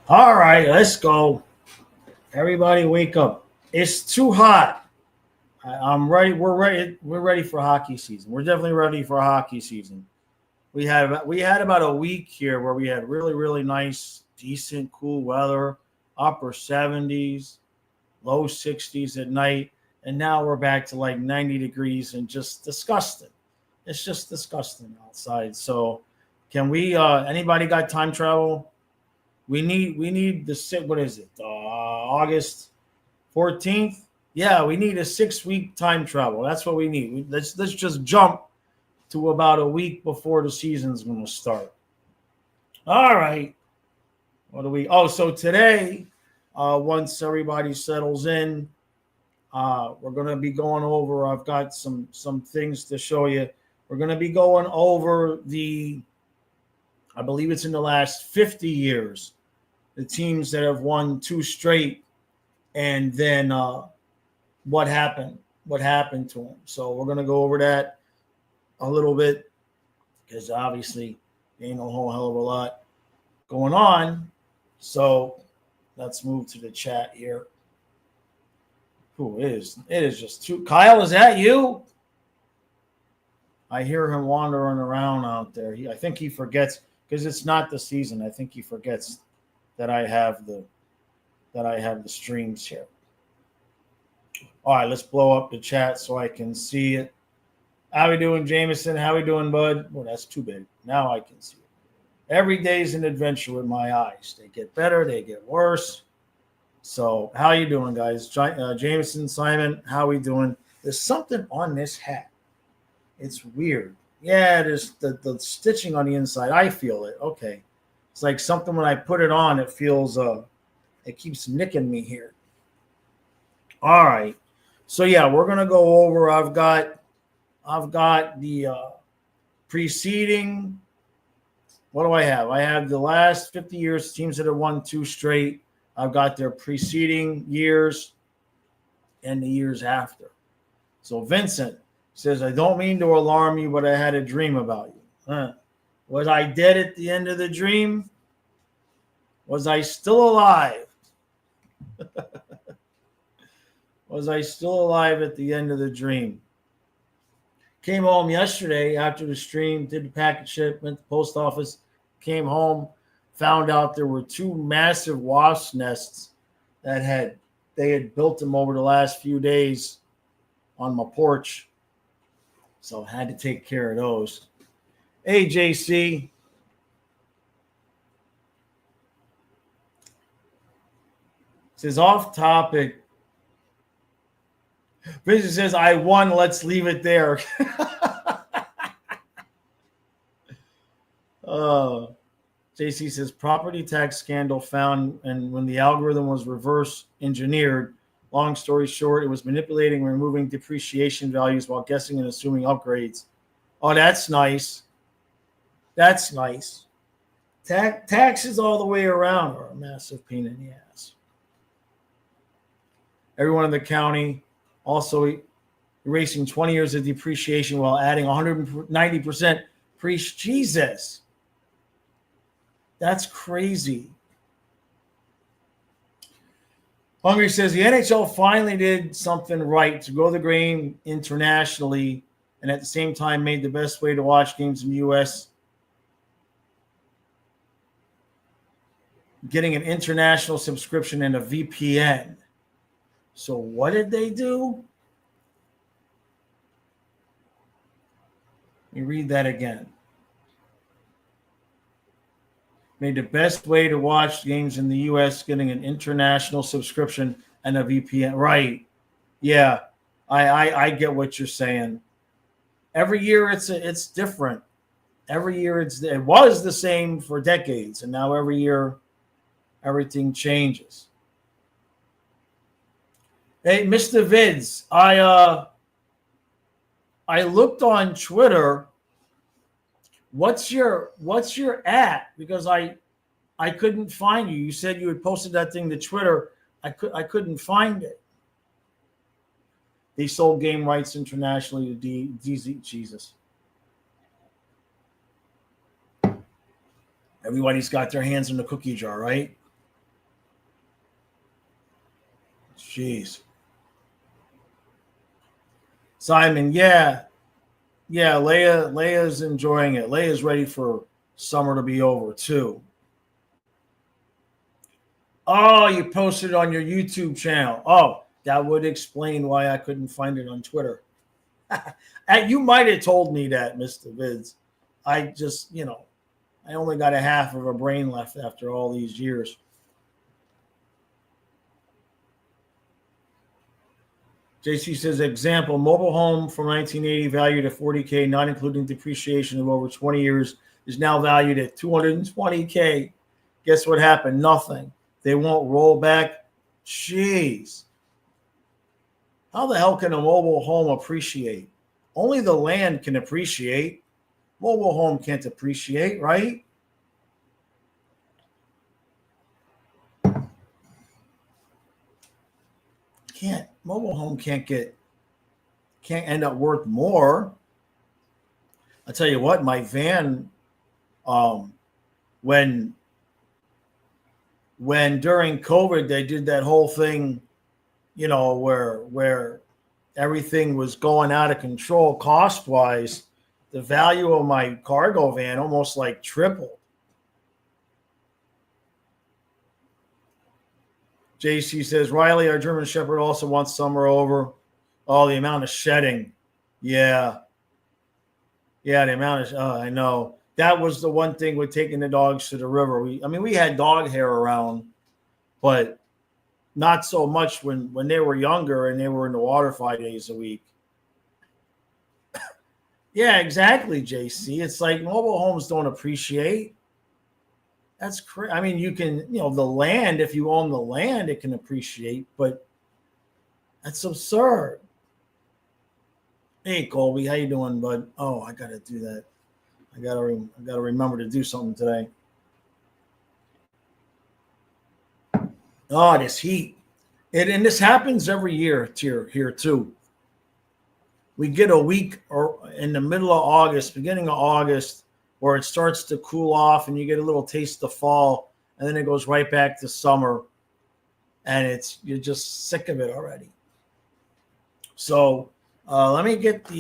All right, let's go. Everybody, wake up! It's too hot. I'm ready. We're ready. We're ready for hockey season. We're definitely ready for hockey season. We had about a week here where we had really nice, decent, cool weather, upper 70s, low 60s at night, and now we're back to like 90 degrees and just disgusting. It's just disgusting outside. So, can we? Anybody got time travel? We need the what is it? August 14th. Yeah, we need a 6 week time travel. That's what we need. Let's just jump to about a week before the season's going to start. All right. What do we? Oh, so today, once everybody settles in, we're going to be going over. I've got some things to show you. We're going to be going over I believe it's in the last 50 years, the teams that have won two straight, and then what happened to them. So we're going to go over that a little bit because obviously there ain't a whole hell of a lot going on. So let's move to the chat here. Who is? It is just too. Kyle, is that you? I hear him wandering around out there. I think he forgets because it's not the season. I think he forgets that I have the streams here. All right, let's blow up the chat so I can see it. How we doing, Jameson? How we doing, bud? Oh, that's too big. Now I can see it. Every day's an adventure with my eyes. They get better, they get worse. So, how you doing, guys? Jameson, Simon, how we doing? There's something on this hat. It's weird. Yeah, there's the stitching on the inside. I feel it. Okay. It's like something when I put it on, it feels it keeps nicking me here. All right. So yeah, we're gonna go over. I've got the preceding. What do I have? I have the last 50 years teams that have won two straight. I've got their preceding years and the years after. So Vincent says, I don't mean to alarm you, but I had a dream about you. Was I dead at the end of the dream? Was I still alive? Was I still alive at the end of the dream? Came home yesterday after the stream, did the packet ship, went to the post office, came home, found out there were two massive wasp nests that they had built them over the last few days on my porch. So I had to take care of those. Hey, JC. Says off topic. Vision says, I won. Let's leave it there. JC says, property tax scandal found, and when the algorithm was reverse engineered, long story short, it was manipulating and removing depreciation values while guessing and assuming upgrades. Oh, that's nice. That's nice. Taxes all the way around are a massive pain in the ass. Everyone in the county also erasing 20 years of depreciation while adding 190% Jesus. That's crazy. Hungry says the NHL finally did something right to grow the game internationally and at the same time made the best way to watch games in the U.S. getting an international subscription and a VPN. So what did they do? Let me read that again. Made the best way to watch games in the U.S. getting an international subscription and a VPN. Right. Yeah, I get what you're saying. Every year it's different. Every year it was the same for decades, and now every year everything changes. Hey, Mr. Vids, I looked on Twitter. What's your at? Because I couldn't find you. You said you had posted that thing to Twitter. I couldn't find it. They sold game rights internationally to DZ. Jesus. Everybody's got their hands in the cookie jar, right? Jeez. Simon, yeah. Yeah, Leia's enjoying it. Leia's ready for summer to be over too. Oh, you posted it on your YouTube channel. Oh, that would explain why I couldn't find it on Twitter. And you might have told me that, Mr. Vids. I just, I only got a half of a brain left after all these years. JC says, example, mobile home from 1980 valued at $40K, not including depreciation of over 20 years, is now valued at $220K. Guess what happened? Nothing. They won't roll back. Jeez. How the hell can a mobile home appreciate? Only the land can appreciate. Mobile home can't appreciate, right? Can't. Mobile home can't end up worth more. I'll tell you what, my van, when during COVID they did that whole thing, where everything was going out of control cost wise, the value of my cargo van almost like tripled. JC says, Riley, our German Shepherd also wants summer over. Oh, the amount of shedding. Yeah. Yeah, the amount of, I know. That was the one thing with taking the dogs to the river. We had dog hair around, but not so much when they were younger and they were in the water 5 days a week. Yeah, exactly, JC. It's like mobile homes don't appreciate. That's crazy. You can, the land, if you own the land, it can appreciate, but that's absurd. Hey, Colby, how you doing, bud? Oh, I got to do that. I got to remember to do something today. Oh, this heat. And this happens every year here too. We get a week or in the middle of August, beginning of August, where it starts to cool off and you get a little taste of fall, and then it goes right back to summer, and you're just sick of it already. So let me get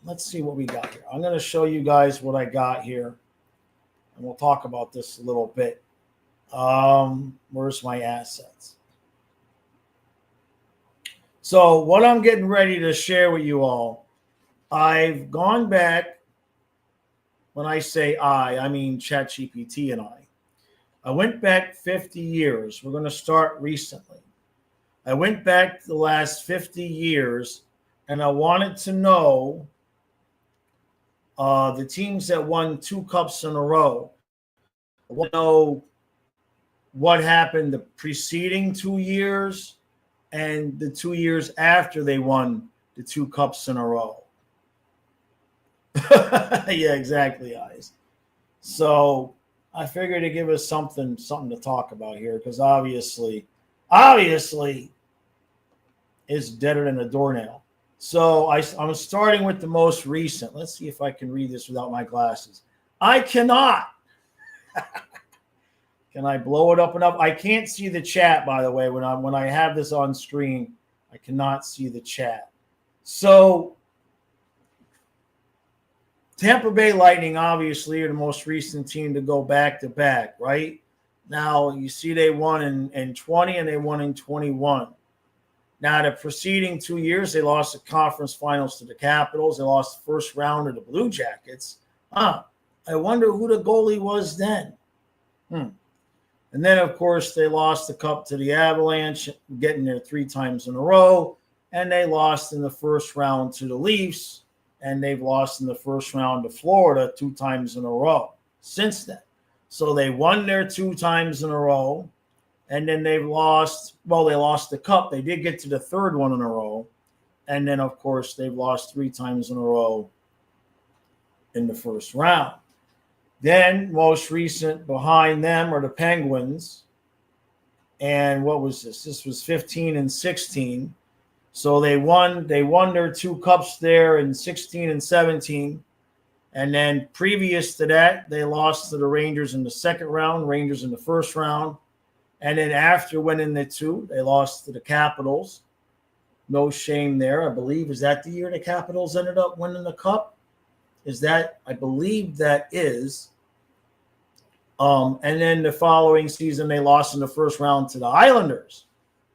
let's see what we got here. I'm going to show you guys what I got here, and we'll talk about this a little bit. Where's my assets? So what I'm getting ready to share with you all, I've gone back. When I say I mean ChatGPT and I went back 50 years. We're going to start recently. I went back the last 50 years, and I wanted to know the teams that won 2 cups in a row. I want to know what happened the preceding 2 years and the 2 years after they won the 2 cups in a row. Yeah, exactly, Eyes. So I figured to give us something to talk about here, because obviously it's deader than a doornail. So I'm starting with the most recent. Let's see if I can read this without my glasses. I cannot. Can I blow it up enough? I can't see the chat, by the way. When I have this on screen, I cannot see the chat. So Tampa Bay Lightning, obviously, are the most recent team to go back-to-back, right? Now, you see they won in 20 and they won in 21. Now, the preceding 2 years, they lost the conference finals to the Capitals. They lost the first round to the Blue Jackets. I wonder who the goalie was then. And then, of course, they lost the cup to the Avalanche, getting there 3 times in a row. And they lost in the first round to the Leafs. And they've lost in the first round to Florida 2 times in a row since then. So they won there 2 times in a row, and then they've lost. Well, they lost the cup. They did get to the 3rd one in a row, and then, of course, they've lost 3 times in a row in the first round. Then, most recent behind them are the Penguins. And what was this? This was 15 and 16. So they won their 2 cups there in 16 and 17. And then previous to that, they lost to the Rangers in the 2nd round, Rangers in the 1st round. And then after winning the 2, they lost to the Capitals. No shame there. I believe, is that the year the Capitals ended up winning the Cup? I believe that is. And then the following season, they lost in the first round to the Islanders.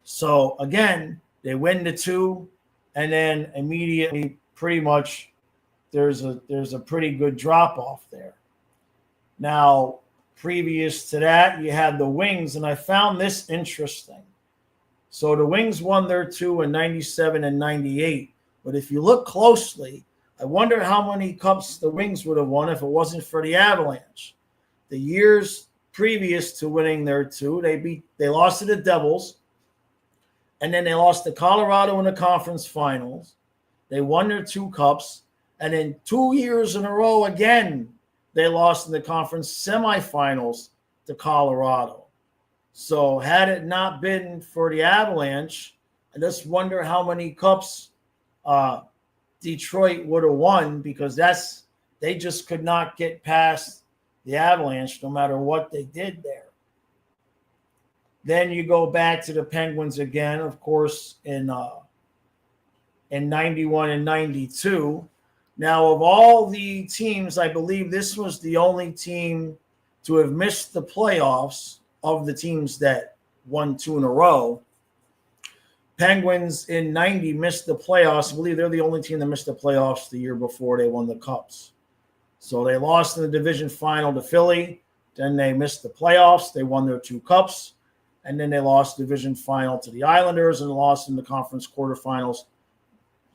So again, they win the 2, and then immediately, pretty much, there's a pretty good drop off there. Now, previous to that, you had the Wings, and I found this interesting. So the Wings won their 2 in 97 and 98. But if you look closely, I wonder how many cups the Wings would have won if it wasn't for the Avalanche. The years previous to winning their 2, they lost to the Devils, and then they lost to Colorado in the conference finals. They won their 2 cups, and then 2 years in a row again, they lost in the conference semifinals to Colorado. So had it not been for the Avalanche, I just wonder how many cups Detroit would have won, because they just could not get past the Avalanche no matter what they did there. Then you go back to the Penguins again, of course, in 91 and 92. Now, of all the teams, I believe this was the only team to have missed the playoffs of the teams that won 2 in a row. Penguins in 90 missed the playoffs. I believe they're the only team that missed the playoffs the year before they won the Cups. So they lost in the division final to Philly. Then they missed the playoffs. They won their 2 Cups. And then they lost division final to the Islanders and lost in the conference quarterfinals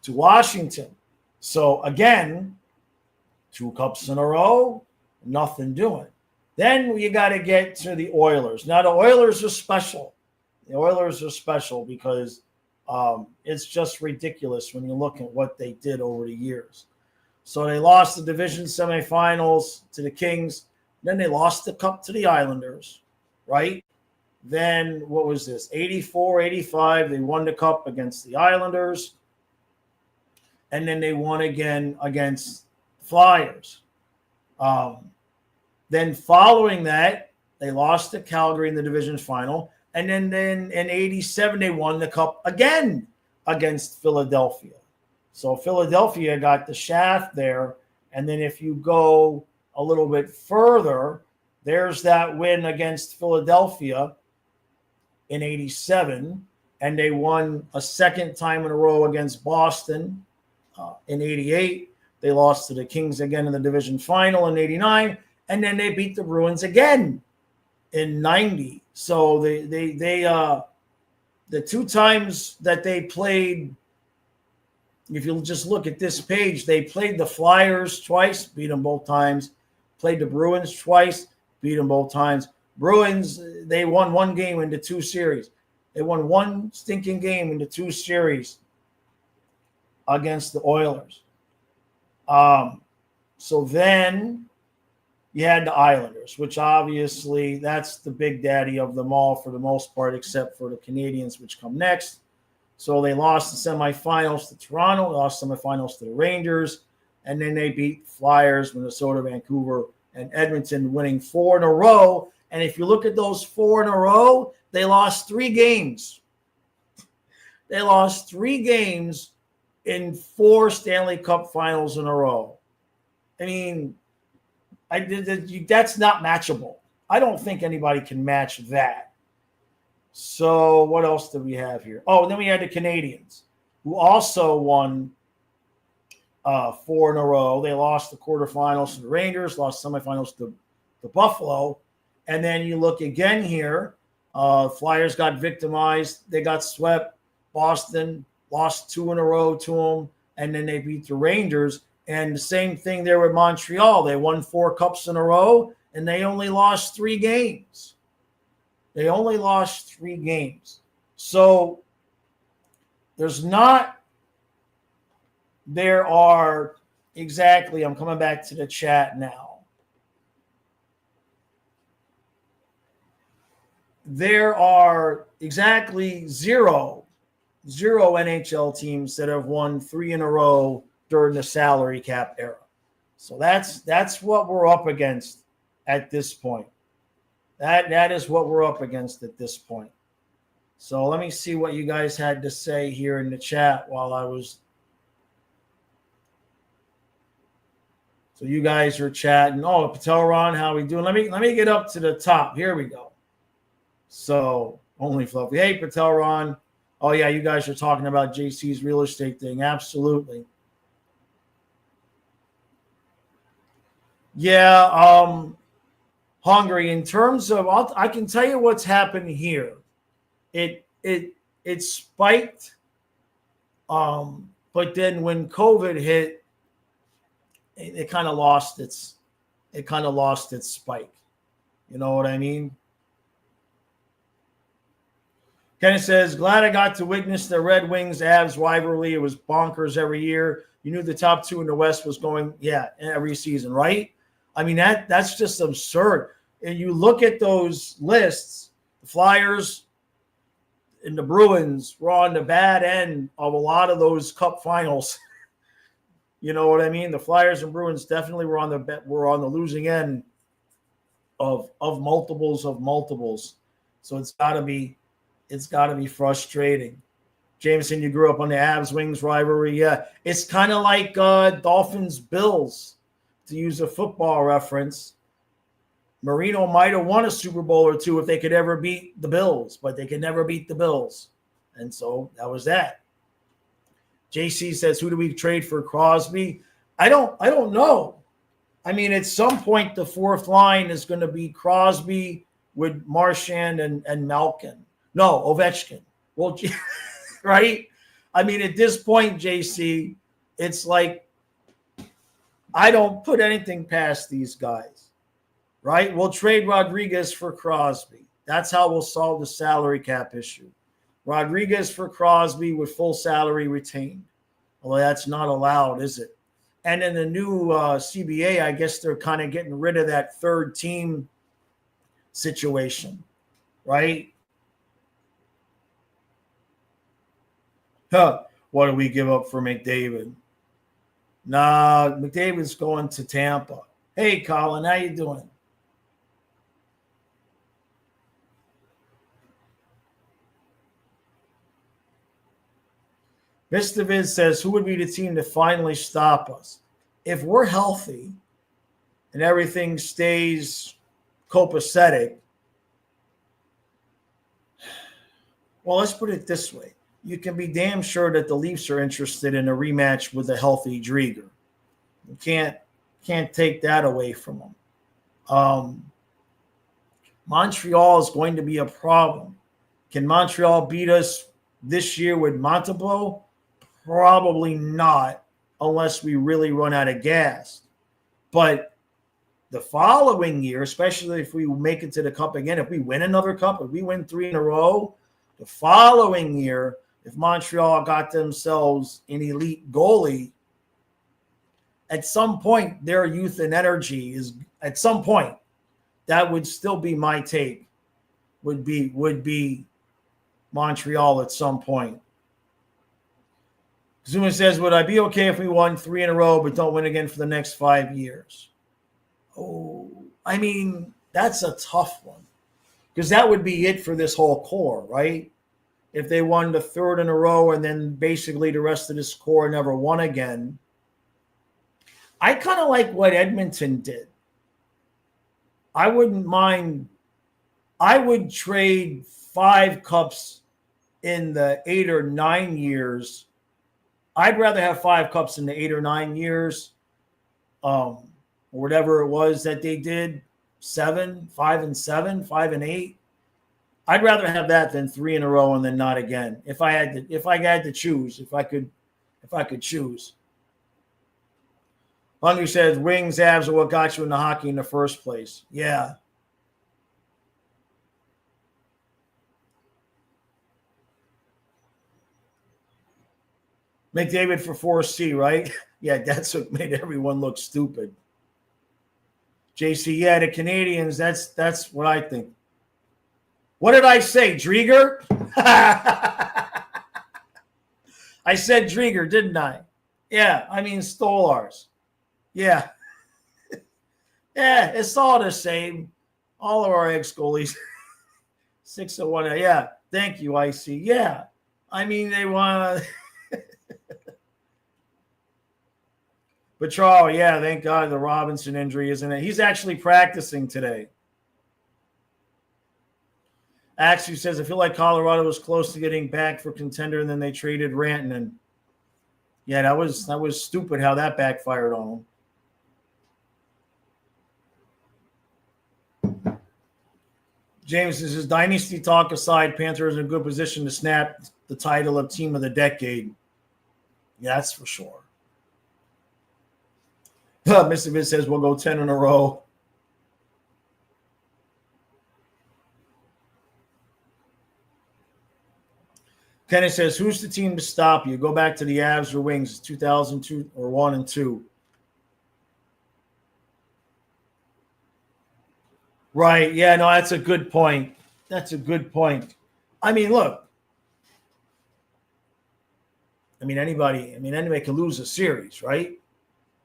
to Washington. So again, 2 Cups in a row, nothing doing. Then you got to get to the Oilers. Now, the Oilers are special. The Oilers are special because it's just ridiculous when you look at what they did over the years. So they lost the division semifinals to the Kings. Then they lost the Cup to the Islanders, right? Then what was this? 84, 85, they won the Cup against the Islanders. And then they won again against Flyers. Then following that, they lost to Calgary in the division final. And then in 87, they won the Cup again against Philadelphia. So Philadelphia got the shaft there. And then if you go a little bit further, there's that win against Philadelphia in 87. And they won a second time in a row against Boston in 88. They lost to the Kings again in the division final in 89. And then they beat the Bruins again in 90. So the 2 times that they played, if you just look at this page, they played the Flyers twice, beat them both times. Played the Bruins twice, beat them both times. Bruins, they won 1 game into 2 series. They won 1 stinking game into 2 series against the Oilers. So then you had the Islanders, which obviously that's the big daddy of them all for the most part, except for the Canadiens, which come next. So they lost the semifinals to Toronto, lost semifinals to the Rangers, and then they beat Flyers, Minnesota, Vancouver, and Edmonton, winning 4 in a row. And if you look at those 4 in a row, they lost 3 games. They lost 3 games in 4 Stanley Cup finals in a row. I mean, that's not matchable. I don't think anybody can match that. So what else do we have here? Oh, and then we had the Canadiens, who also won 4 in a row. They lost the quarterfinals to the Rangers, lost semifinals to Buffalo. And then you look again here, Flyers got victimized. They got swept. Boston lost 2 in a row to them, and then they beat the Rangers. And the same thing there with Montreal. They won 4 cups in a row, and they only lost 3 games. They only lost 3 games. So there are exactly, I'm coming back to the chat now. There are exactly zero NHL teams that have won 3 in a row during the salary cap era. So that's what we're up against at this point. That is what we're up against at this point. So let me see what you guys had to say here in the chat while I was. So you guys are chatting. Oh, Patel Ron, how we doing? Let me get up to the top. Here we go. So only fluffy. Hey, Patel Ron. Oh yeah, you guys are talking about JC's real estate thing. Absolutely. Yeah, Hungry. In terms of, I can tell you what's happened here. It spiked, but then when COVID hit, it kind of lost its spike. You know what I mean? Kenneth says, glad I got to witness the Red Wings Avs rivalry. It was bonkers every year. You knew the top two in the West was going, every season, right? I mean, that's just absurd. And you look at those lists, the Flyers and the Bruins were on the bad end of a lot of those cup finals. You know what I mean? The Flyers and Bruins definitely were on the losing end of multiples. So it's got to be frustrating. Jameson, you grew up on the Avs Wings rivalry. Yeah, it's kind of like Dolphins Bills, to use a football reference. Marino might have won a Super Bowl or two if they could ever beat the Bills, but they could never beat the Bills. And so that was that. JC says, who do we trade for Crosby? I don't know. I mean, at some point, the fourth line is going to be Crosby with Marchand and Malkin. No, Ovechkin. Well, right? I mean, at this point, JC, it's like I don't put anything past these guys, right? We'll trade Rodriguez for Crosby. That's how we'll solve the salary cap issue. Rodriguez for Crosby with full salary retained. Although that's not allowed, is it? And in the new CBA, I guess they're kind of getting rid of that third team situation, right? What do we give up for McDavid? Nah, McDavid's going to Tampa. Hey, Colin, how you doing? Mr. Viz says, who would be the team to finally stop us? If we're healthy and everything stays copacetic, well, let's put it this way. You can be damn sure that the Leafs are interested in a rematch with a healthy Drieger. You can't take that away from them. Montreal is going to be a problem. Can Montreal beat us this year with Montembeault? Probably not, unless we really run out of gas. But the following year, especially if we make it to the Cup again, if we win another Cup, if we win 3 in a row, the following year, if Montreal got themselves an elite goalie, at some point, their youth and energy is, at some point, that would still be my take, would be Montreal at some point. Zuma says, would I be okay if we won 3 in a row but don't win again for the next 5 years? Oh, I mean, that's a tough one. Because that would be it for this whole core, right? If they won the 3rd in a row and then basically the rest of this core never won again. I kind of like what Edmonton did. I wouldn't mind. I would trade 5 cups in the 8 or 9 years. I'd rather have 5 cups in the 8 or 9 years, or whatever it was that they did, 7, 5 and 7, 5 and 8. I'd rather have that than 3 in a row and then not again. If I had to choose, if I could choose. Hungry says, Wings, Avs are what got you into hockey in the first place. Yeah. McDavid for 4C, right? Yeah, that's what made everyone look stupid. JC, yeah, the Canadians, that's what I think. What did I say, Drieger? I said Drieger, didn't I? Yeah, I mean Stolars. Yeah. Yeah, it's all the same. All of our ex-goalies. 601. Yeah. Thank you, IC. Yeah. I mean, they want to. But Charles, yeah, thank God the Robinson injury isn't it. He's actually practicing today. Actually says, I feel like Colorado was close to getting back for contender, and then they traded Rantanen. Yeah, that was stupid how that backfired on him. James says, dynasty talk aside, Panthers in a good position to snap the title of Team of the Decade. Yeah, that's for sure. Mr. Viz says we'll go 10 in a row. Kenneth says, who's the team to stop you? Go back to the Avs or Wings, 2002 or 1 and 2. Right. Yeah, no, that's a good point. That's a good point. I mean, look. Anybody can lose a series, right?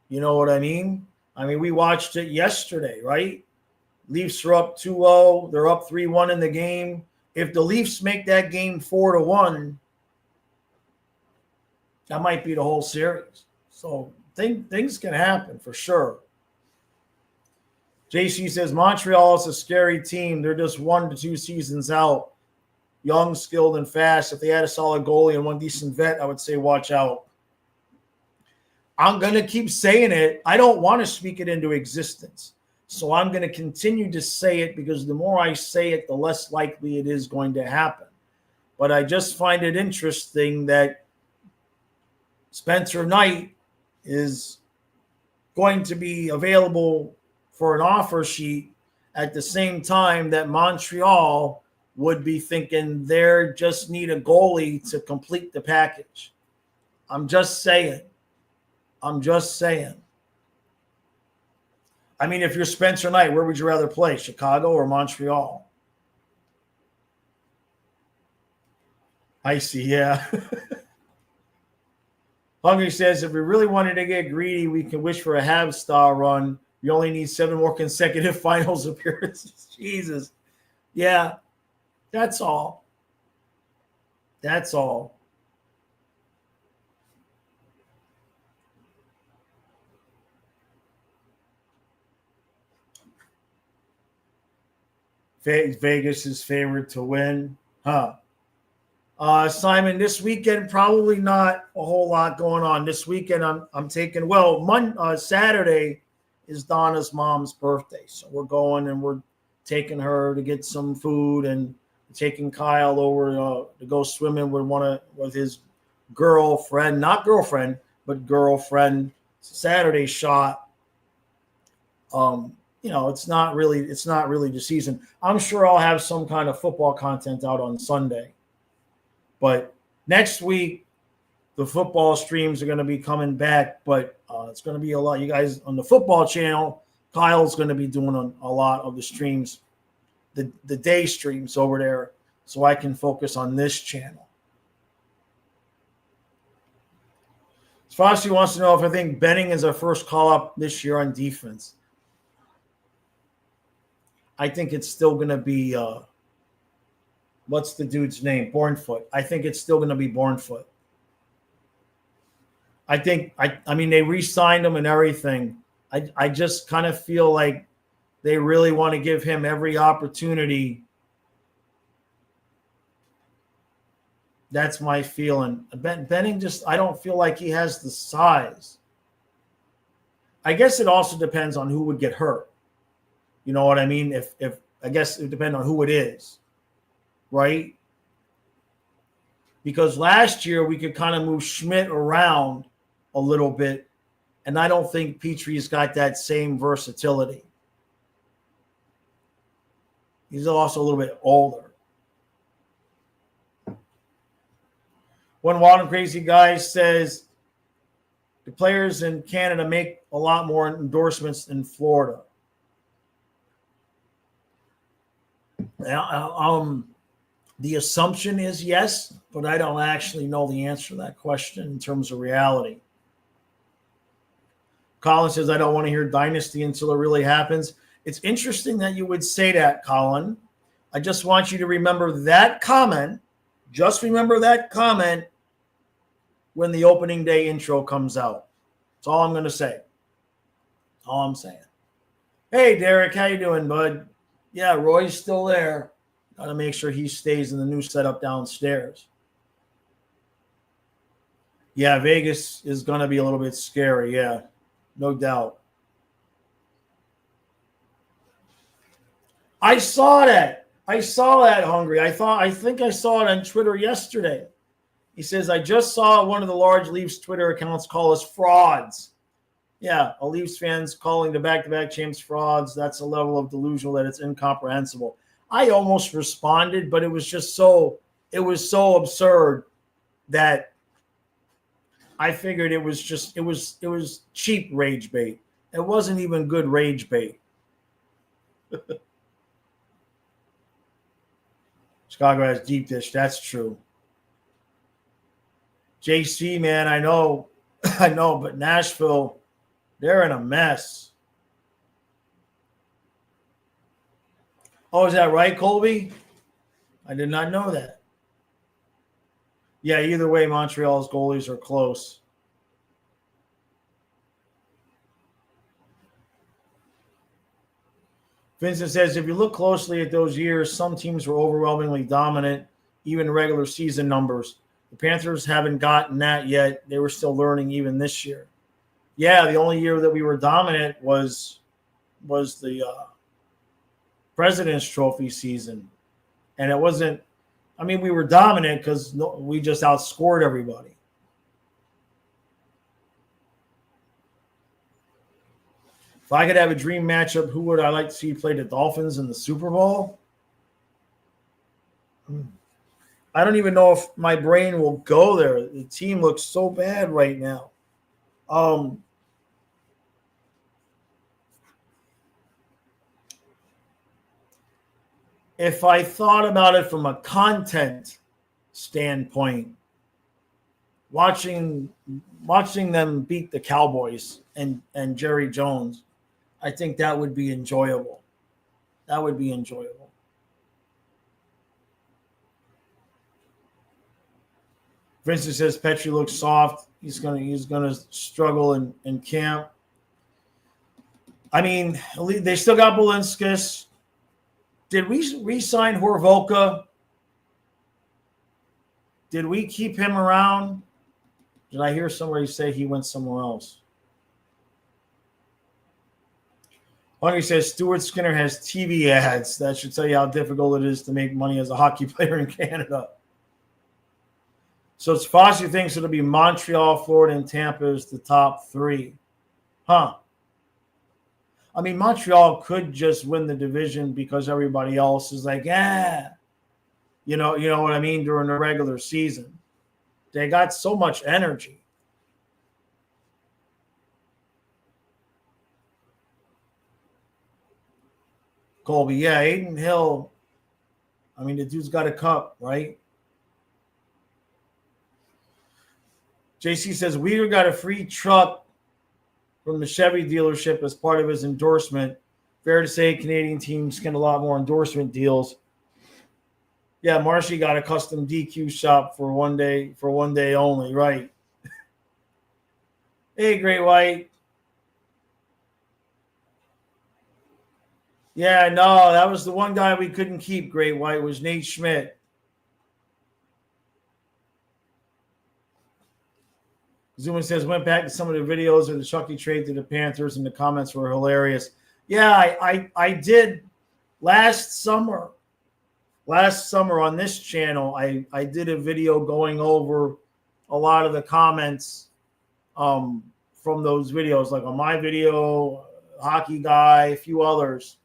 You know what I mean? We watched it yesterday, right? Leafs are up 2-0. They're up 3-1 in the game. If the Leafs make that game 4-1, that might be the whole series. So things can happen for sure. JC says Montreal is a scary team. They're just 1 to 2 seasons out. Young, skilled, and fast. If they had a solid goalie and one decent vet, I would say watch out. I'm going to keep saying it. I don't want to speak it into existence. So I'm going to continue to say it because the more I say it, the less likely it is going to happen. But I just find it interesting that Spencer Knight is going to be available for an offer sheet at the same time that Montreal would be thinking they just need a goalie to complete the package. I'm just saying. If you're Spencer Knight, where would you rather play, Chicago or Montreal? I see, yeah. Hungry says, if we really wanted to get greedy, we can wish for a Habs-style run. We only need 7 more consecutive finals appearances. Jesus. Yeah, that's all. That's all. Vegas is favored to win. Huh. Simon, this weekend, probably not a whole lot going on. This weekend, I'm taking, Saturday is Donna's mom's birthday. So we're going and we're taking her to get some food and taking Kyle over to go swimming with his girlfriend, not girlfriend, but girlfriend. Saturday shot. It's not really the season. I'm sure I'll have some kind of football content out on Sunday. But next week, the football streams are going to be coming back, but it's going to be a lot. You guys on the football channel, Kyle's going to be doing a lot of the streams, the day streams over there, so I can focus on this channel. Frosty wants to know if I think Benning is our first call-up this year on defense. I think it's still going to be what's the dude's name? Bournefoot. I think it's still going to be Bournefoot. I think they re-signed him and everything. I just kind of feel like they really want to give him every opportunity. That's my feeling. Benning I don't feel like he has the size. I guess it also depends on who would get hurt. You know what I mean? If I guess it depends on who it is, right? Because last year we could kind of move Schmidt around a little bit, and I don't think Petrie's got that same versatility. He's also a little bit older. One Wild and Crazy guy says the players in Canada make a lot more endorsements in Florida. The assumption is yes, but I don't actually know the answer to that question in terms of reality. Colin says, I don't want to hear dynasty until it really happens. It's interesting that you would say that, Colin. I just want you to remember that comment. Just remember that comment when the opening day intro comes out. That's all I'm going to say. All I'm saying. Hey, Derek, how you doing, bud? Yeah, Roy's still there. Got to make sure he stays in the new setup downstairs. Yeah, Vegas is going to be a little bit scary. Yeah, no doubt. I saw that. Hungry. I think I saw it on Twitter yesterday. He says, I just saw one of the large Leafs Twitter accounts call us frauds. Yeah, a Leafs fans calling the back-to-back champs frauds. That's a level of delusional that it's incomprehensible. I almost responded, but it was so absurd that I figured it was cheap rage bait. It wasn't even good rage bait. Chicago has deep dish. That's true. JC, man, I know, but Nashville, they're in a mess. Oh, is that right, Colby? I did not know that. Yeah, either way, Montreal's goalies are close. Vincent says, if you look closely at those years, some teams were overwhelmingly dominant, even regular season numbers. The Panthers haven't gotten that yet. They were still learning even this year. Yeah, the only year that we were dominant was the President's Trophy season. And it wasn't – I mean, we were dominant because we just outscored everybody. If I could have a dream matchup, who would I like to see play the Dolphins in the Super Bowl? I don't even know if my brain will go there. The team looks so bad right now. If I thought about it from a content standpoint, watching them beat the Cowboys and Jerry Jones, I think that would be enjoyable. That would be enjoyable. Vincent says Petrie looks soft. He's gonna struggle in camp. I mean, they still got Balinskis. Did we re-sign Horvolka? Did we keep him around? Did I hear somebody say he went somewhere else? Hungry says Stuart Skinner has TV ads. That should tell you how difficult it is to make money as a hockey player in Canada. So Fossey thinks it'll be Montreal, Florida, and Tampa as the top three. Huh. I mean, Montreal could just win the division because everybody else is like, you know what I mean, during the regular season. They got so much energy. Colby, yeah, Aiden Hill. I mean, the dude's got a cup, right? JC says Weeder got a free truck from the Chevy dealership as part of his endorsement. Fair to say Canadian teams get a lot more endorsement deals. Yeah, Marshy got a custom DQ shop for one day only, right? Hey, Great White. Yeah, no, that was the one guy we couldn't keep, Great White, was Nate Schmidt. Zuma says, went back to some of the videos of the Chucky trade to the Panthers, and the comments were hilarious. Yeah, I did last summer on this channel. I did a video going over a lot of the comments from those videos, like on my video, Hockey Guy, a few others,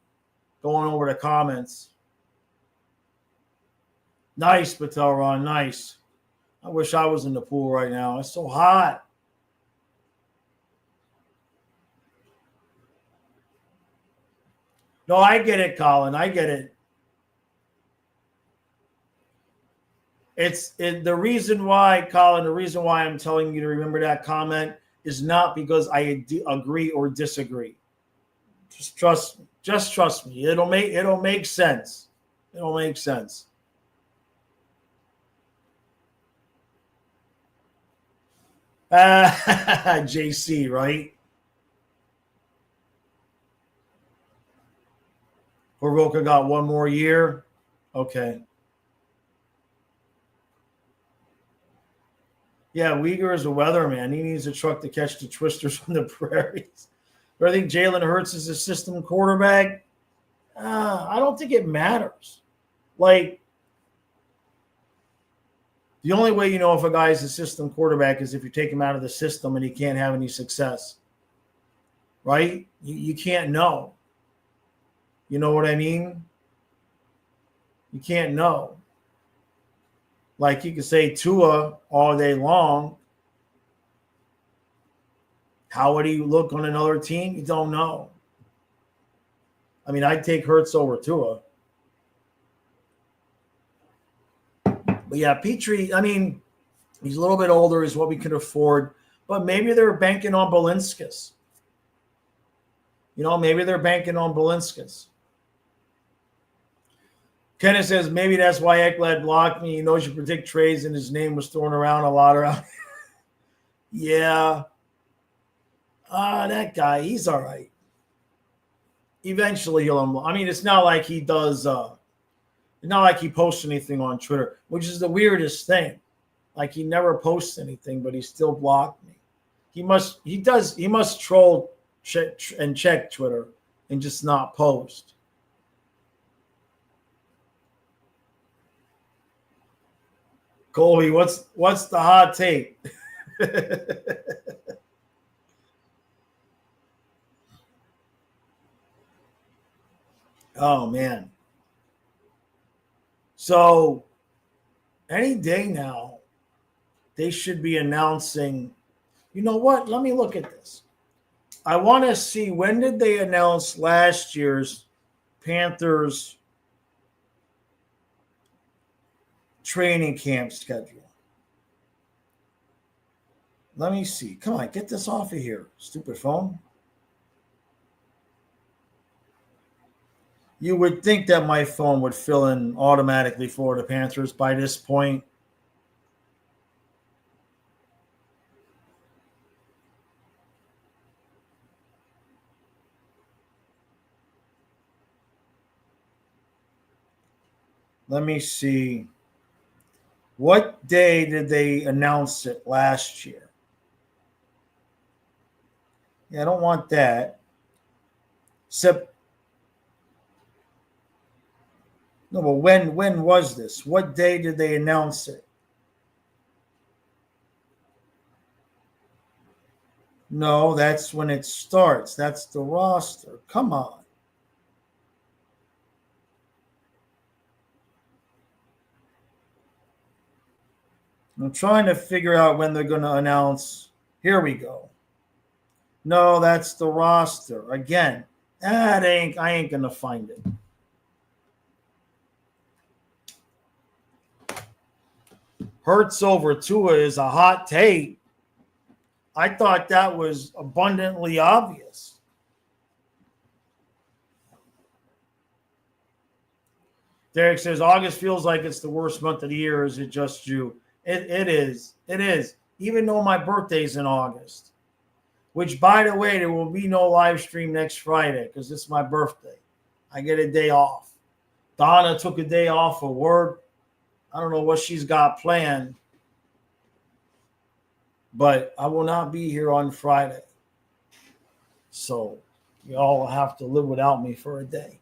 going over the comments. Nice, Patel Ron, nice. I wish I was in the pool right now. It's so hot. No, I get it, Colin. I get it. The reason why, Colin, the reason why I'm telling you to remember that comment is not because I agree or disagree. Just trust me. It'll make sense. It'll make sense. JC, right? Horoka got one more year. Okay. Yeah, Uyghur is a weatherman. He needs a truck to catch the twisters from the prairies. But I think Jalen Hurts is a system quarterback. I don't think it matters. Like, the only way you know if a guy is a system quarterback is if you take him out of the system and he can't have any success. Right? You can't know. You know what I mean? You can't know. Like you can say Tua all day long. How would he look on another team? You don't know. I mean, I'd take Hurts over Tua. But yeah, Petrie, I mean, he's a little bit older, is what we could afford. But maybe they're banking on Balinskis. Maybe they're banking on Balinskis. Kenneth says, maybe that's why Ekblad blocked me. He knows you predict trades, and his name was thrown around a lot around. Yeah. That guy, he's all right. Eventually he'll I mean, it's not like he does it's not like he posts anything on Twitter, which is the weirdest thing. Like, he never posts anything, but he still blocked me. He must troll and check Twitter and just not post. Colby, what's the hot take? Oh, man. So, any day now, they should be announcing, you know what? Let me look at this. I want to see, when did they announce last year's Panthers training camp schedule? Let me see. Come on, get this off of here, stupid phone. You would think that my phone would fill in automatically Florida Panthers by this point. Let me see. What day did they announce it last year? Yeah, I don't want that. No, but when was this? What day did they announce it? No, that's when it starts. That's the roster. Come on. I'm trying to figure out when they're going to announce. Here we go. No, that's the roster. Again, I ain't going to find it. Hurts over Tua is a hot take. I thought that was abundantly obvious. Derek says, August feels like it's the worst month of the year. Is it just you? It is. It is. Even though my birthday's in August. Which, by the way, there will be no live stream next Friday because it's my birthday. I get a day off. Donna took a day off of work. I don't know what she's got planned. But I will not be here on Friday. So you all will have to live without me for a day.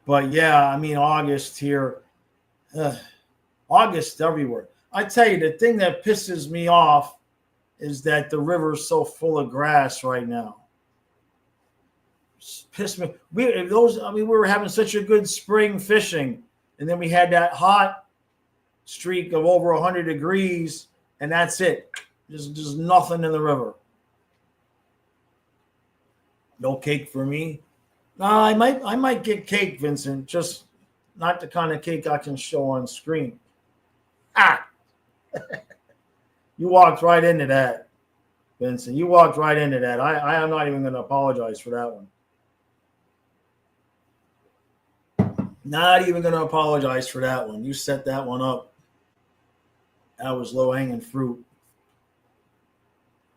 But yeah, I mean, August here. August everywhere. I tell you, the thing that pisses me off is that the river's so full of grass right now. Piss me. We were having such a good spring fishing, and then we had that hot streak of over 100 degrees, and that's it. There's nothing in the river. No cake for me. No, I might get cake, Vincent. Just not the kind of cake I can show on screen. You walked right into that. Vincent. You walked right into that. I am not even going to apologize for that one. Not even going to apologize for that one. You set that one up. That was low-hanging fruit.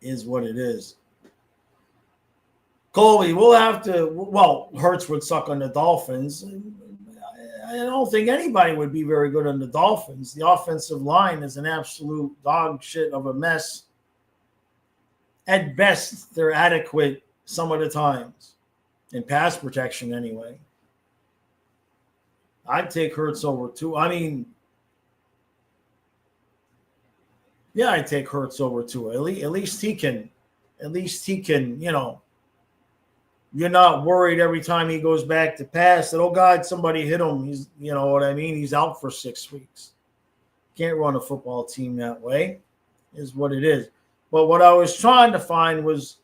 Is what it is. Colby, we'll have to. Well, Hurts would suck on the Dolphins. I don't think anybody would be very good on the Dolphins. The offensive line is an absolute dog shit of a mess. At best, they're adequate some of the times. In pass protection, anyway. I'd take Hurts over Tua. I mean, yeah, I'd take Hurts over Tua. At least he can, you know, you're not worried every time he goes back to pass that, oh God, somebody hit him. He's, you know what I mean? He's out for 6 weeks. Can't run a football team that way, is what it is. But what I was trying to find was,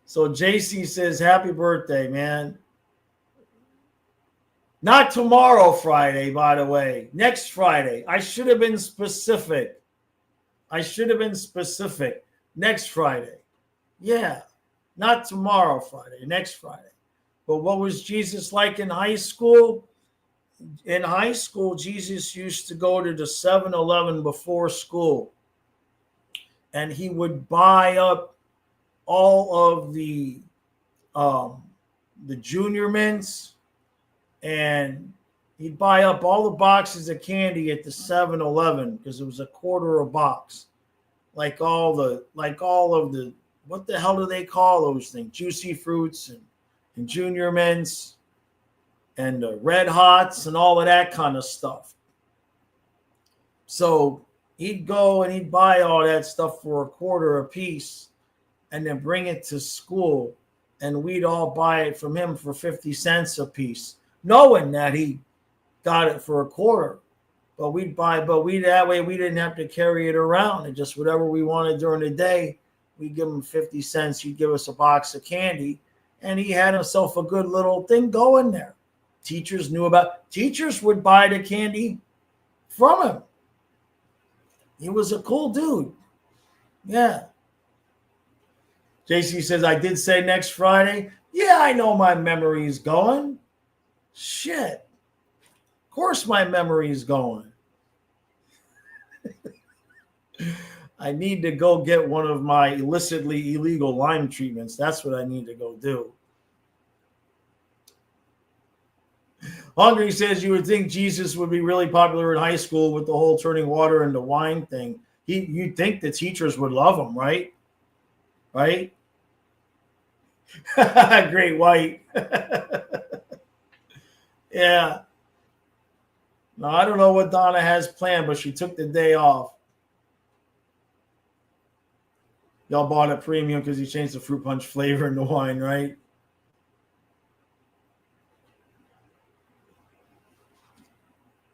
so JC says, happy birthday, man. Not tomorrow, Friday, by the way. Next Friday. I should have been specific. Next Friday. Yeah. Not tomorrow, Friday. Next Friday. But what was Jesus like in high school? In high school, Jesus used to go to the 7-Eleven before school. And he would buy up all of the junior mints, and he'd buy up all the boxes of candy at the 7-Eleven because it was a quarter a box. Like all of the, what the hell do they call those things? Juicy Fruits and Junior Mints and Red Hots and all of that kind of stuff. So he'd go and he'd buy all that stuff for a quarter a piece and then bring it to school, and we'd all buy it from him for 50 cents a piece, knowing that he got it for a quarter. But that way we didn't have to carry it around. And just whatever we wanted during the day, we'd give him 50 cents. He'd give us a box of candy, and he had himself a good little thing going there. Teachers would buy the candy from him. He was a cool dude. Yeah. JC says, I did say next Friday. Yeah, I know my memory is going. Shit. Of course my memory is going. I need to go get one of my illicitly illegal Lyme treatments. That's what I need to go do. Hungry says, you would think Jesus would be really popular in high school with the whole turning water into wine thing. You'd think the teachers would love him, right? Right? Great White. Yeah. No, I don't know what Donna has planned, but she took the day off. Y'all bought it premium because he changed the fruit punch flavor in the wine, right?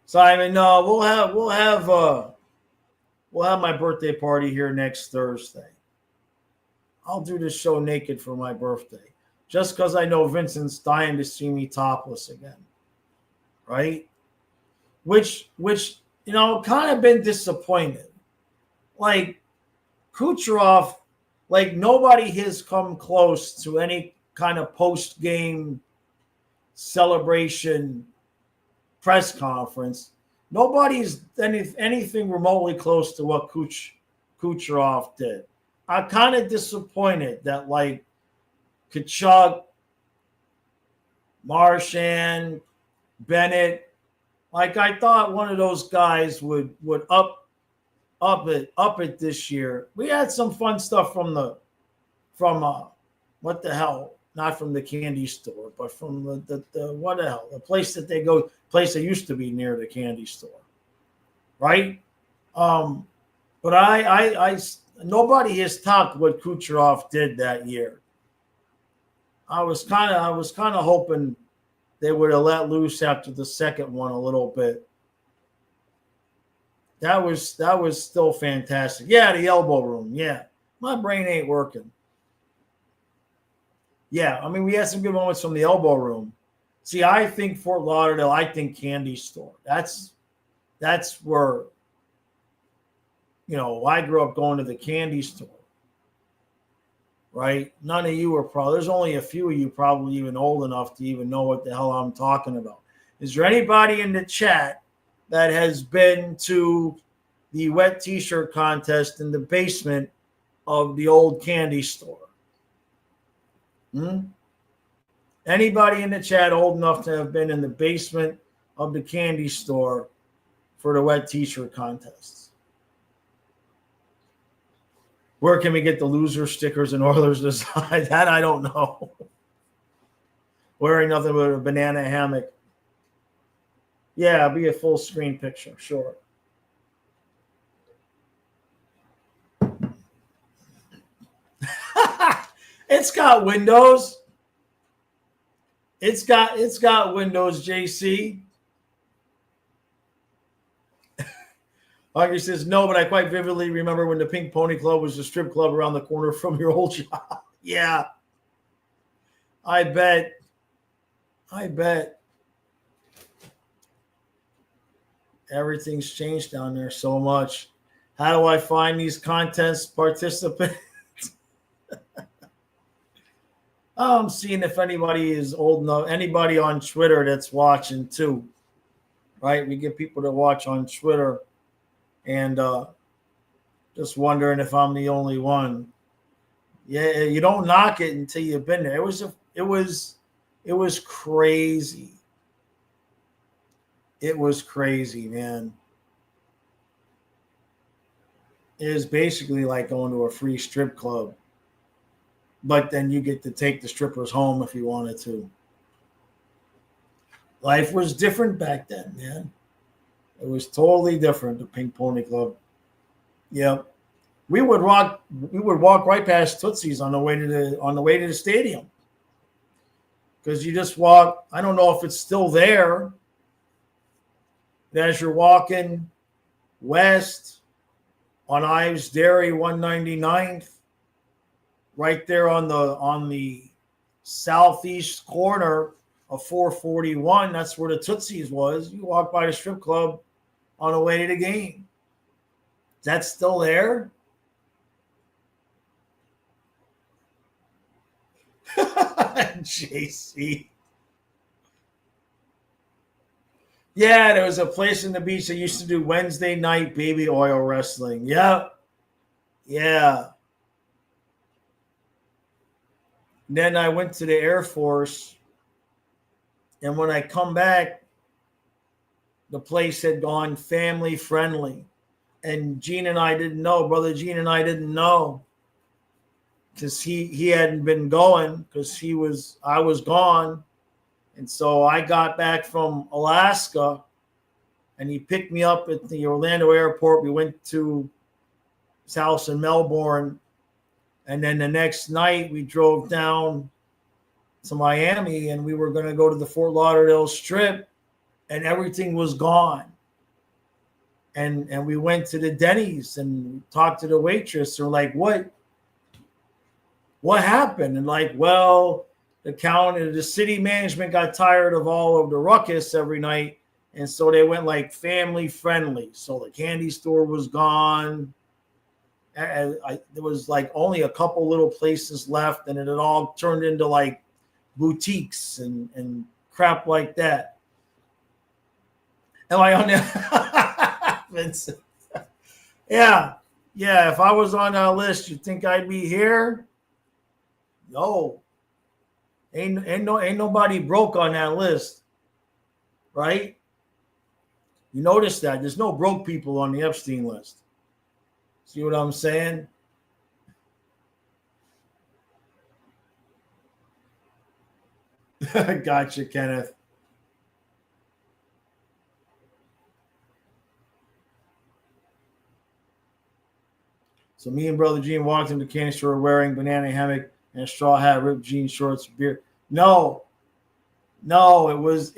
Simon, no, we'll have my birthday party here next Thursday. I'll do this show naked for my birthday, just because I know Vincent's dying to see me topless again, right? Which kind of been disappointed. Like Kucherov, like nobody has come close to any kind of post-game celebration press conference. Nobody's anything remotely close to what Kucherov did. I'm kind of disappointed that like Kachuk, Marchand, Bennett, like I thought one of those guys would up it this year. We had some fun stuff from what the hell? Not from the candy store, but from the what the hell? The place that they go, place that used to be near the candy store, right? But I nobody has topped what Kucherov did that year. I was kind of hoping they would have let loose after the second one a little bit. That was still fantastic. Yeah, the elbow room. Yeah, my brain ain't working. Yeah, I mean, we had some good moments from the elbow room. See, I think Fort Lauderdale. I think candy store. That's where I grew up going to the candy store, right? None of you are probably, there's only a few of you probably even old enough to even know what the hell I'm talking about. Is there anybody in the chat that has been to the wet t-shirt contest in the basement of the old candy store? Anybody in the chat old enough to have been in the basement of the candy store for the wet t-shirt contests? Where can we get the loser stickers and Oilers design? That I don't know. Wearing nothing but a banana hammock. Yeah, be a full screen picture, sure. It's got windows. It's got windows, JC. Audrey says, no, but I quite vividly remember when the Pink Pony Club was the strip club around the corner from your old job. Yeah. I bet. Everything's changed down there so much. How do I find these contest participants? I'm seeing if anybody is old enough, anybody on Twitter that's watching too, right? We get people to watch on Twitter, and just wondering if I'm the only one. Yeah, you don't knock it until you've been there. It was crazy. It was crazy, man. It was basically like going to a free strip club. But then you get to take the strippers home if you wanted to. Life was different back then, man. It was totally different, the Pink Pony Club. Yeah. We would walk right past Tootsie's on the way to the stadium. Because you just walk, I don't know if it's still there. As you're walking west on Ives Dairy 199th, right there on the southeast corner of 441, that's where the Tootsie's was. You walk by the strip club on the way to the game. Is that still there? JC. Yeah, there was a place in the beach that used to do Wednesday night baby oil wrestling. Yep. Yeah. Then I went to the Air Force, and when I come back, the place had gone family friendly. And Gene and I didn't know. Brother Gene and I didn't know. Because he hadn't been going because I was gone. And so I got back from Alaska, and he picked me up at the Orlando airport. We went to his house in Melbourne. And then the next night we drove down to Miami, and we were going to go to the Fort Lauderdale Strip, and everything was gone. And we went to the Denny's and talked to the waitress. They're like, what happened? And like, well, the city management got tired of all of the ruckus every night, and so they went like family friendly. So the candy store was gone. There was like only a couple little places left, and it had all turned into like boutiques and crap like that. Am I on there? Vincent? Yeah. If I was on that list, you think I'd be here? No. Ain't nobody broke on that list, right? You notice that there's no broke people on the Epstein list. See what I'm saying? Gotcha, Kenneth. So me and Brother Gene walked into the candy store wearing banana hammock and a straw hat, ripped jean shorts, beer. No, it was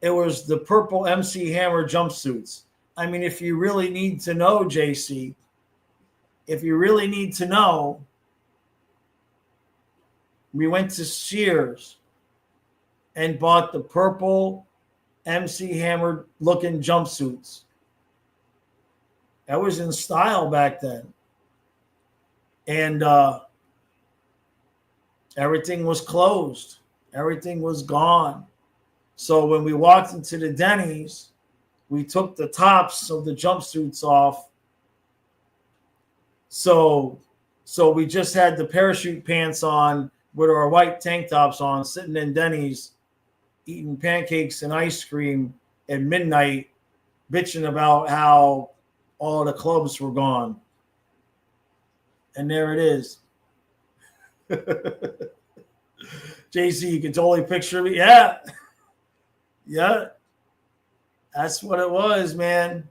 the purple MC Hammer jumpsuits. I mean, if you really need to know, JC, we went to Sears and bought the purple MC Hammer looking jumpsuits. That was in style back then. And everything was closed. Everything was gone. So when we walked into the Denny's, we took the tops of the jumpsuits off. So we just had the parachute pants on with our white tank tops on, sitting in Denny's, eating pancakes and ice cream at midnight, bitching about how all the clubs were gone. And there it is. JC, you can totally picture me. Yeah. Yeah. That's what it was, man.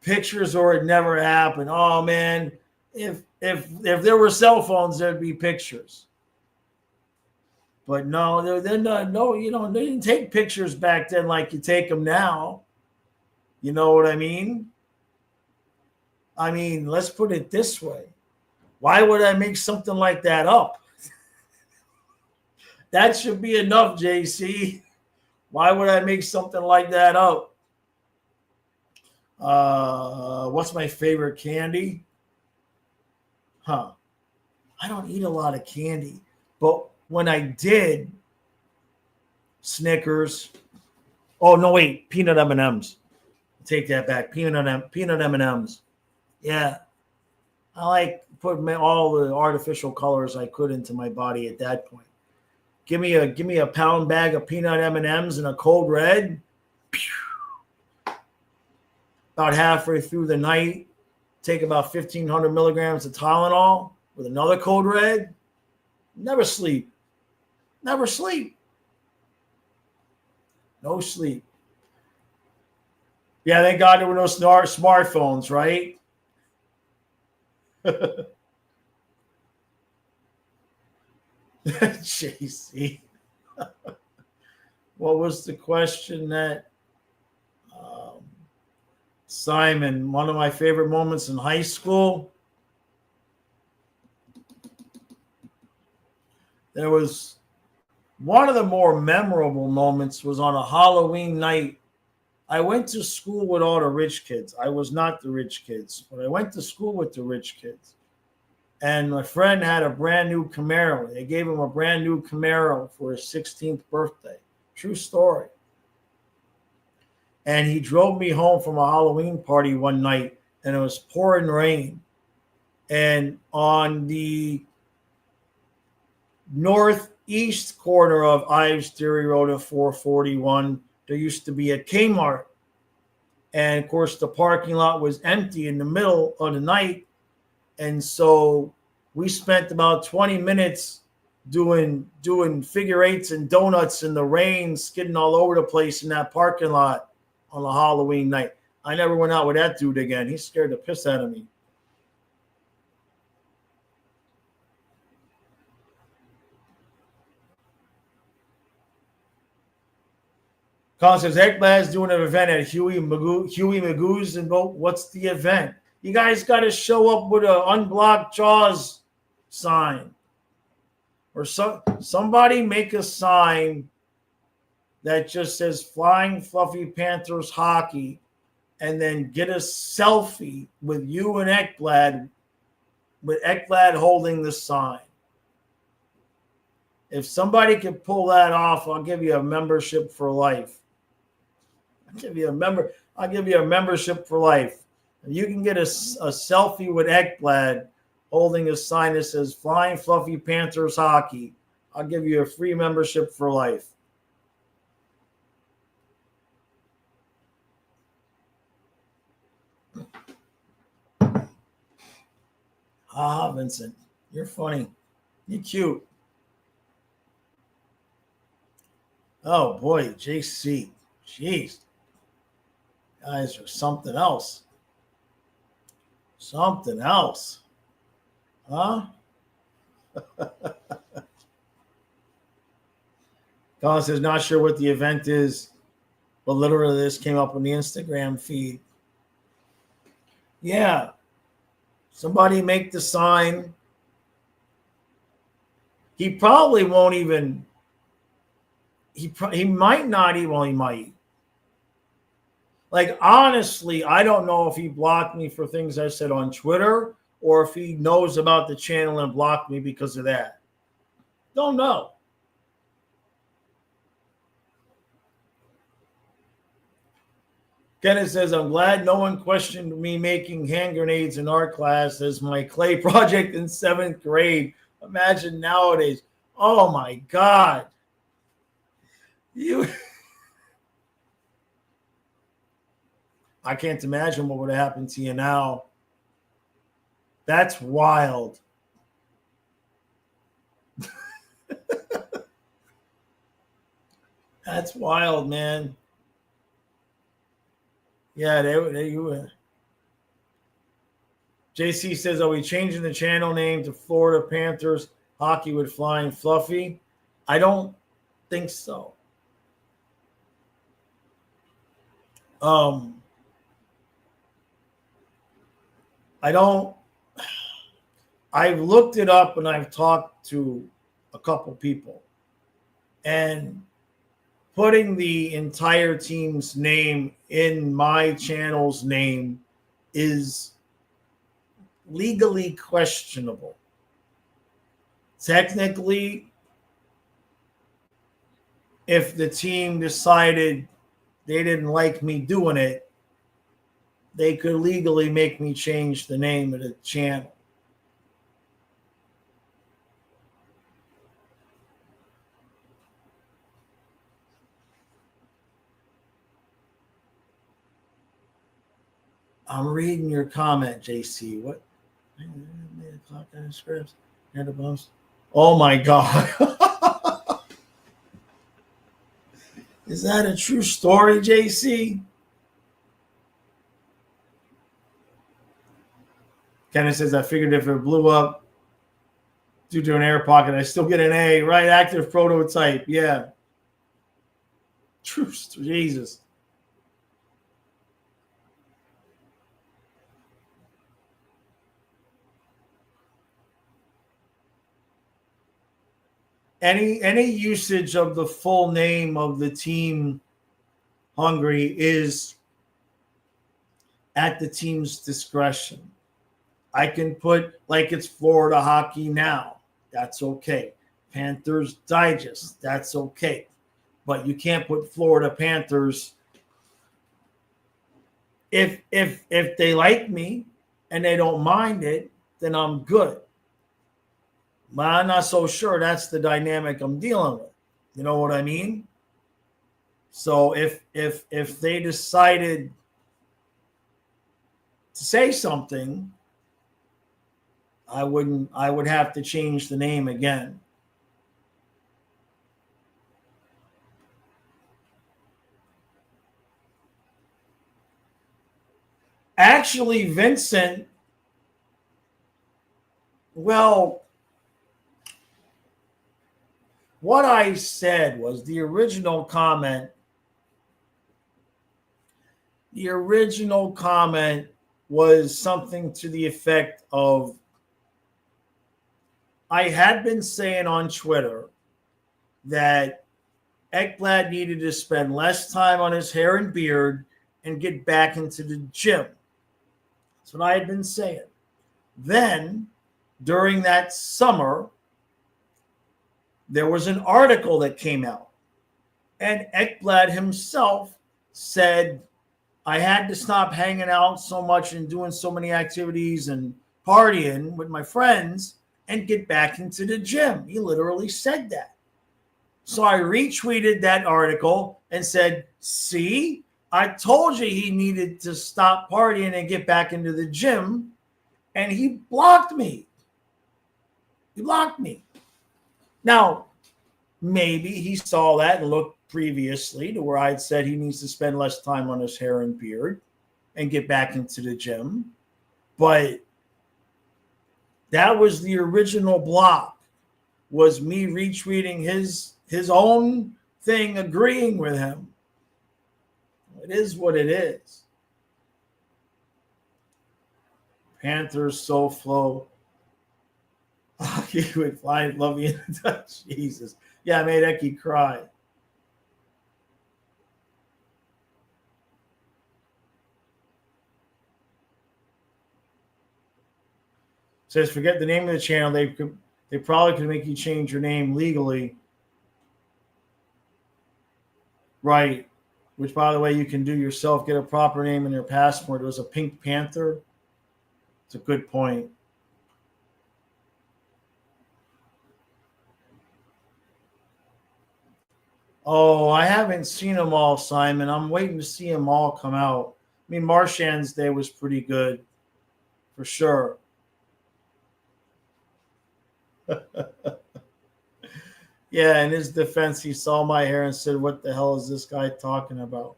Pictures or it never happened. Oh man, if there were cell phones, there'd be pictures. But no, they're not. No, they didn't take pictures back then like you take them now. You know what I mean? I mean, let's put it this way. Why would I make something like that up? That should be enough, JC. Why would I make something like that up? What's my favorite candy? I don't eat a lot of candy, but when I did, Snickers. Oh no, wait, peanut M&Ms. Take that back. Peanut M&Ms. Yeah, I like putting all the artificial colors I could into my body at that point. Give me a pound bag of peanut M&Ms and a cold red. About halfway through the night, take about 1,500 milligrams of Tylenol with another cold red. Never sleep. Never sleep. No sleep. Yeah, thank God there were no smartphones, right? JC. What was the question that Simon, one of my favorite moments in high school? There was one of the more memorable moments was on a Halloween night. I went to school with all the rich kids. I was not the rich kids, but I went to school with the rich kids. And my friend had a brand new Camaro. They gave him a brand new Camaro for his 16th birthday. True story. And he drove me home from a Halloween party one night, and it was pouring rain. And on the northeast corner of Ives Dairy Road at 441, there used to be a Kmart. And, of course, the parking lot was empty in the middle of the night. And so we spent about 20 minutes doing figure eights and donuts in the rain, skidding all over the place in that parking lot on a Halloween night. I never went out with that dude again. He scared the piss out of me. Colin says, Ekblad's doing an event at Huey Magoo's, and what's the event? You guys got to show up with an unblocked Jaws sign. Or somebody make a sign that just says Flying Fluffy Panthers Hockey, and then get a selfie with you and Ekblad, with Ekblad holding the sign. If somebody can pull that off, I'll give you a membership for life. I'll give you a membership for life. If you can get a selfie with Ekblad holding a sign that says Flying Fluffy Panthers Hockey, I'll give you a free membership for life. Vincent, you're funny. You're cute. Oh boy, JC. Jeez. Guys are something else. Something else. Huh? Colin says, not sure what the event is, but literally this came up on the Instagram feed. Yeah. Somebody make the sign. He probably won't even. He might not even. Well, he might. Like, honestly, I don't know if he blocked me for things I said on Twitter or if he knows about the channel and blocked me because of that. Don't know. Kenneth says, I'm glad no one questioned me making hand grenades in art class as my clay project in 7th grade. Imagine nowadays. Oh, my God. I can't imagine what would have happened to you now. That's wild. That's wild, man. Yeah, you were. JC says, are we changing the channel name to Florida Panthers Hockey with Flying Fluffy? I don't think so. I don't. I've looked it up and I've talked to a couple people. And putting the entire team's name in my channel's name is legally questionable. Technically, if the team decided they didn't like me doing it, they could legally make me change the name of the channel. I'm reading your comment, JC. What? Oh my God. Is that a true story, JC? Kenneth says, I figured if it blew up due to an air pocket, I still get an A. Right, active prototype. Yeah. True, Jesus. Any usage of the full name of the team Hungry is at the team's discretion. I can put like it's Florida Hockey Now. That's okay. Panthers Digest. That's okay. But you can't put Florida Panthers. If they like me and they don't mind it, then I'm good. But I'm not so sure that's the dynamic I'm dealing with. You know what I mean? So if they decided to say something, I would have to change the name again. Actually, Vincent, well, what I said was the original comment was something to the effect of, I had been saying on Twitter that Ekblad needed to spend less time on his hair and beard and get back into the gym. That's what I had been saying. Then, during that summer, there was an article that came out, and Ekblad himself said, I had to stop hanging out so much and doing so many activities and partying with my friends and get back into the gym. He literally said that. So I retweeted that article and said, see, I told you he needed to stop partying and get back into the gym. And he blocked me. He blocked me. Now, maybe he saw that and looked previously to where I had said he needs to spend less time on his hair and beard and get back into the gym. But that was the original block, was me retweeting his own thing, agreeing with him. It is what it is. Panthers so flow. Hockey with flying, love you. Jesus. Yeah, I made Eki cry. says forget the name of the channel. They probably could make you change your name legally. Right. Which, by the way, you can do yourself. Get a proper name in your passport. It was a Pink Panther. It's a good point. Oh, I haven't seen them all, Simon. I'm waiting to see them all come out. I mean, Marchand's Day was pretty good, for sure. Yeah, in his defense, he saw my hair and said, "What the hell is this guy talking about?"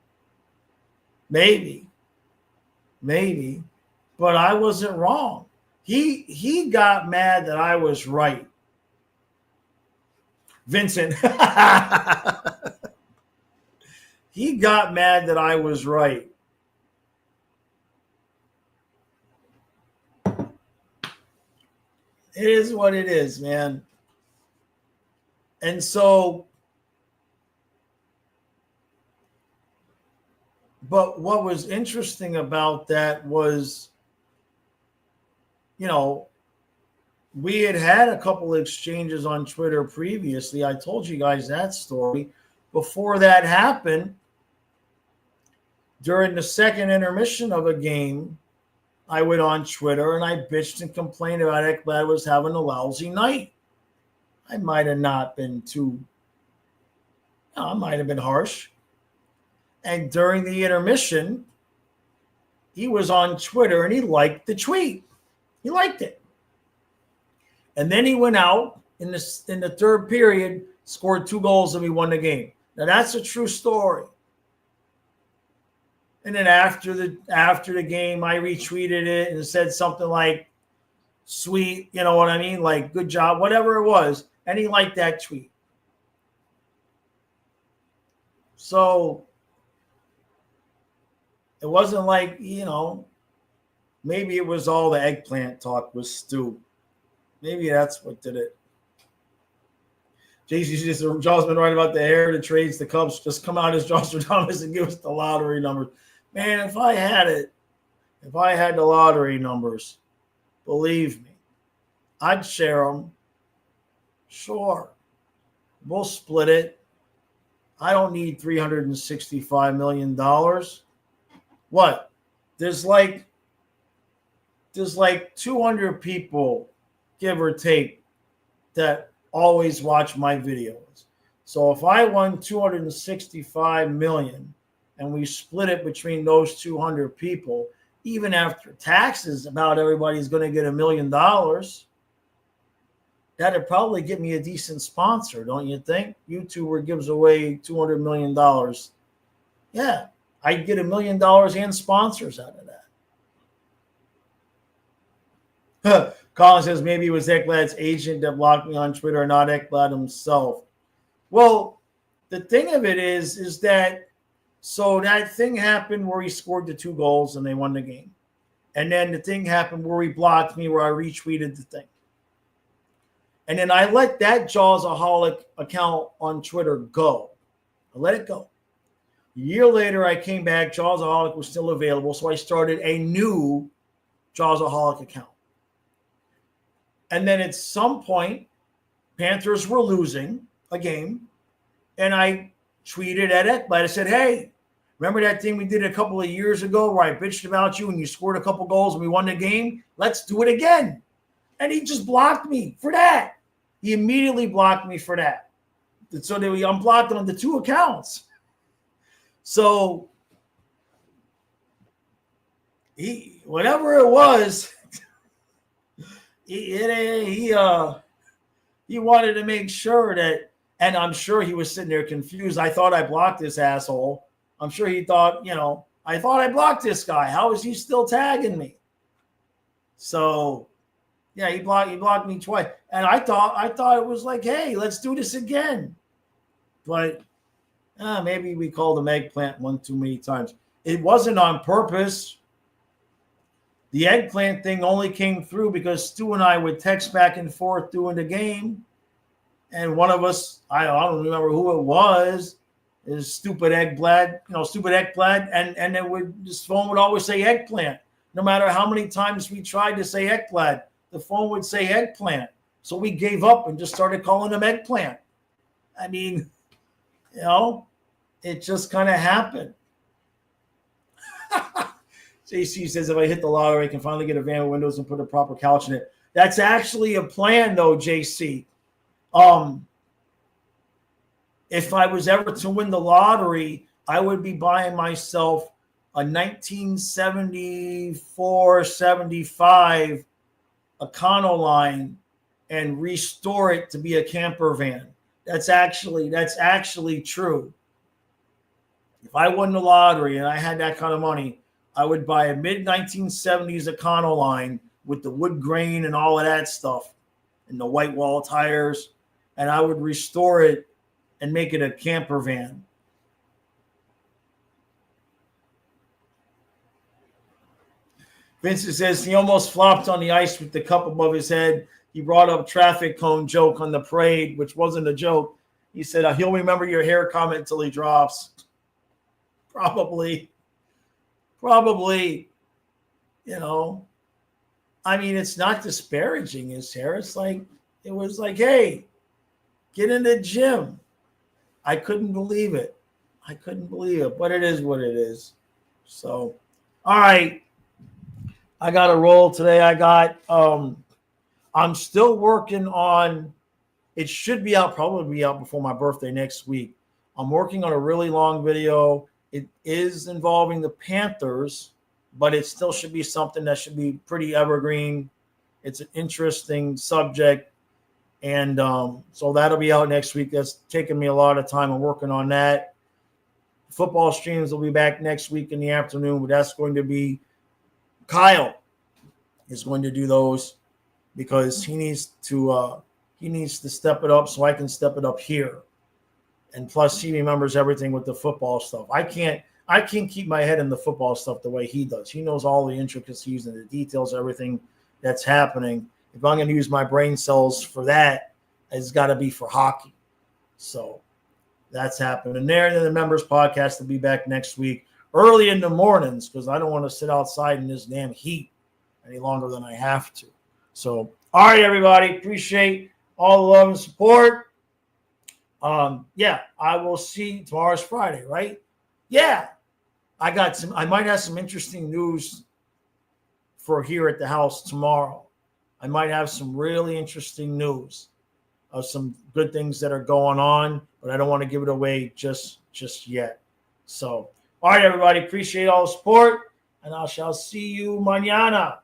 Maybe, but I wasn't wrong. He got mad that I was right. Vincent. He got mad that I was right. It is what it is, man. And so, but what was interesting about that was, we had a couple of exchanges on Twitter previously. I told you guys that story. Before that happened, during the second intermission of a game, I went on Twitter and I bitched and complained about Ekblad was having a lousy night. I might have not been I might have been harsh. And during the intermission, he was on Twitter and he liked the tweet. He liked it. And then he went out in the third period, scored 2 goals, and we won the game. Now that's a true story. And then after the game, I retweeted it and said something like, "Sweet," you know what I mean? Like, "Good job," whatever it was. And he liked that tweet. So it wasn't like, maybe it was all the eggplant talk with Stu. Maybe that's what did it. JC, John's been right about the hair, the trades, the Cubs. Just come out as Nostradamus and give us the lottery numbers. Man, if I had the lottery numbers, believe me, I'd share them. Sure. We'll split it. I don't need $365 million. What? There's like 200 people, give or take, that always watch my videos. So if I won $265 million and we split it between those 200 people, even after taxes, about everybody's going to get $1 million. That'd probably get me a decent sponsor, don't you think? YouTuber gives away $200 million. Yeah, I'd get $1 million and sponsors out of that. Colin says maybe it was Ekblad's agent that blocked me on Twitter, not Ekblad himself. Well, the thing of it is that, so that thing happened where he scored the 2 goals and they won the game. And then the thing happened where he blocked me, where I retweeted the thing. And then I let that Jawsaholic account on Twitter go. I let it go. A year later, I came back. Jawsaholic was still available, so I started a new Jawsaholic account. And then at some point, Panthers were losing a game, and I tweeted at Ekblad. I said, "Hey, remember that thing we did a couple of years ago where I bitched about you and you scored a couple goals and we won the game? Let's do it again." And he just blocked me for that. He immediately blocked me for that. So that we unblocked him on the 2 accounts. So whatever it was, he wanted to make sure that, and I'm sure he was sitting there confused. I thought I blocked this asshole. I'm sure he thought, I thought I blocked this guy. How is he still tagging me? So yeah, he blocked me twice. And I thought it was like, hey, let's do this again. But maybe we called him eggplant one too many times. It wasn't on purpose. The eggplant thing only came through because Stu and I would text back and forth during the game. And one of us, I don't remember who it was, is stupid Ekblad, and then his phone would always say eggplant. No matter how many times we tried to say Ekblad, the phone would say eggplant. So we gave up and just started calling him eggplant. I mean, it just kind of happened. JC says, if I hit the lottery, I can finally get a van with windows and put a proper couch in it. That's actually a plan, though, JC. If I was ever to win the lottery, I would be buying myself a 1974-75 Econoline and restore it to be a camper van. That's actually true. If I won the lottery and I had that kind of money, I would buy a mid-1970s Econoline with the wood grain and all of that stuff and the white wall tires, and I would restore it and make it a camper van. Vincent says he almost flopped on the ice with the cup above his head. He brought up traffic cone joke on the parade, which wasn't a joke. He said, he'll remember your hair comment until he drops. Probably. I mean, it's not disparaging his hair. It's like, it was like, hey, get in the gym. I couldn't believe it. But it is what it is. So, all right. I got a roll today. I'm still working on, it should be out, probably be out before my birthday next week. I'm working on a really long video. It is involving the Panthers, but it still should be something that should be pretty evergreen. It's an interesting subject. And so that'll be out next week. That's taken me a lot of time. I'm working on that. Football streams will be back next week in the afternoon, but that's going to be Kyle is going to do those because he needs to step it up so I can step it up here. And plus he remembers everything with the football stuff. I can't keep my head in the football stuff the way he does. He knows all the intricacies and the details, everything that's happening. If I'm going to use my brain cells for that, it's got to be for hockey. So that's happening there. And then the members podcast will be back next week early in the mornings because I don't want to sit outside in this damn heat any longer than I have to. So, all right, everybody. Appreciate all the love and support. I will see tomorrow's Friday, right? Yeah. I might have some interesting news for here at the house tomorrow. I might have some really interesting news of some good things that are going on, but I don't want to give it away just yet. So, all right, everybody. Appreciate all the support, and I shall see you mañana.